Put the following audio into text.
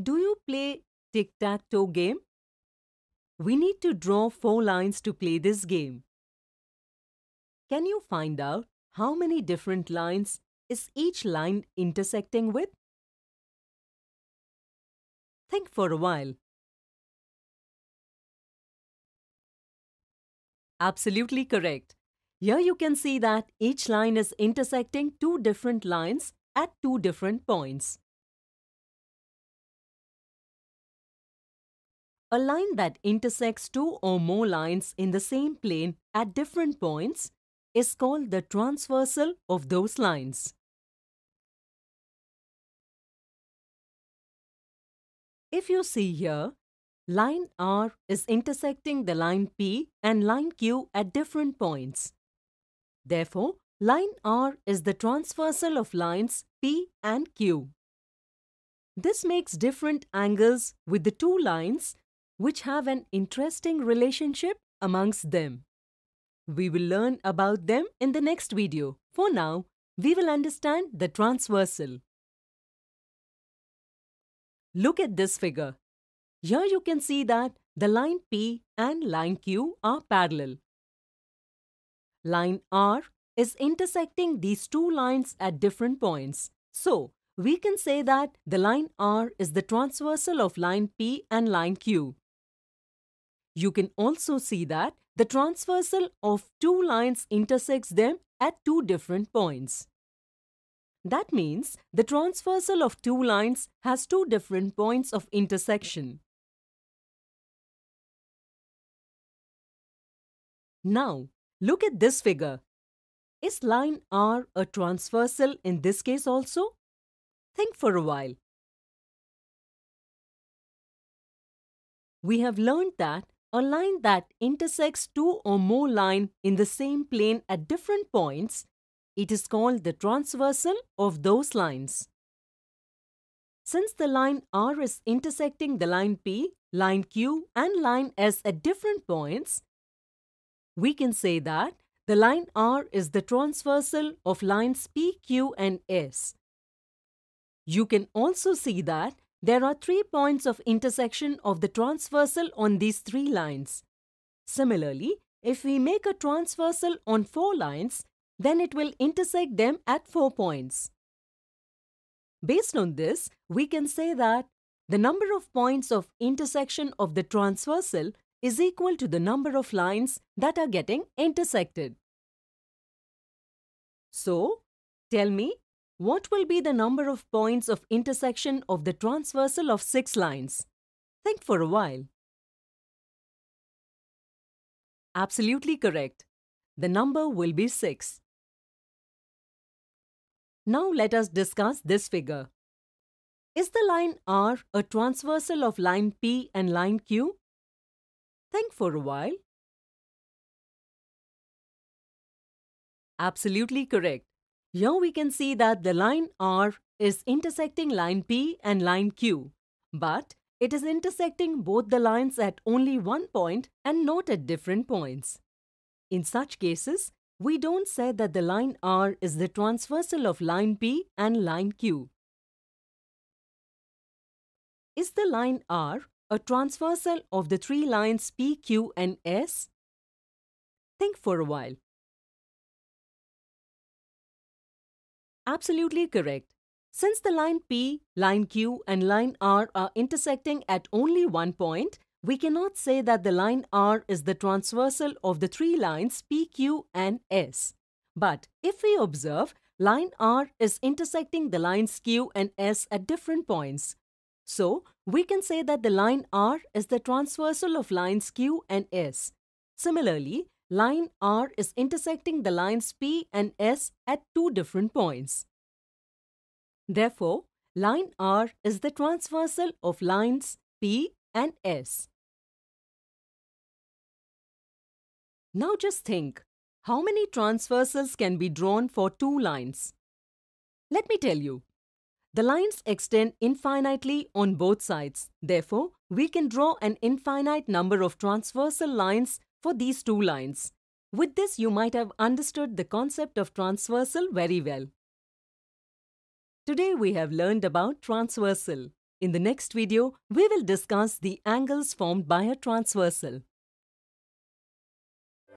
Do you play tic-tac-toe game? We need to draw 4 lines to play this game. Can you find out how many different lines is each line intersecting with? Think for a while. Absolutely correct. Here you can see that each line is intersecting 2 different lines at 2 different points. A line that intersects 2 or more lines in the same plane at different points is called the transversal of those lines. If you see here, line R is intersecting the line P and line Q at different points. Therefore, line R is the transversal of lines P and Q. This makes different angles with the two lines which have an interesting relationship amongst them. We will learn about them in the next video. For now, we will understand the transversal. Look at this figure. Here you can see that the line P and line Q are parallel. Line R is intersecting these two lines at different points. So, we can say that the line R is the transversal of line P and line Q. You can also see that the transversal of two lines intersects them at two different points. That means the transversal of two lines has two different points of intersection. Now, look at this figure. Is line R a transversal in this case also? Think for a while. We have learned that a line that intersects two or more lines in the same plane at different points, it is called the transversal of those lines. Since the line R is intersecting the line P, line Q and line S at different points, we can say that the line R is the transversal of lines P, Q and S. You can also see that there are 3 points of intersection of the transversal on these 3 lines. Similarly, if we make a transversal on 4 lines, then it will intersect them at 4 points. Based on this, we can say that the number of points of intersection of the transversal is equal to the number of lines that are getting intersected. So, tell me, what will be the number of points of intersection of the transversal of 6 lines? Think for a while. Absolutely correct. The number will be 6. Now let us discuss this figure. Is the line R a transversal of line P and line Q? Think for a while. Absolutely correct. Here we can see that the line R is intersecting line P and line Q, but it is intersecting both the lines at only one point and not at different points. In such cases, we don't say that the line R is the transversal of line P and line Q. Is the line R a transversal of the 3 lines P, Q and S? Think for a while. Absolutely correct. Since the line P, line Q and line R are intersecting at only one point, we cannot say that the line R is the transversal of the 3 lines P, Q and S. But if we observe, line R is intersecting the lines Q and S at different points. So, we can say that the line R is the transversal of lines Q and S. Similarly, line R is intersecting the lines P and S at 2 different points. Therefore, line R is the transversal of lines P and S. Now just think, how many transversals can be drawn for 2 lines? Let me tell you. The lines extend infinitely on both sides. Therefore, we can draw an infinite number of transversal lines for these 2 lines. With this, you might have understood the concept of transversal very well. Today we have learned about transversal. In the next video, we will discuss the angles formed by a transversal.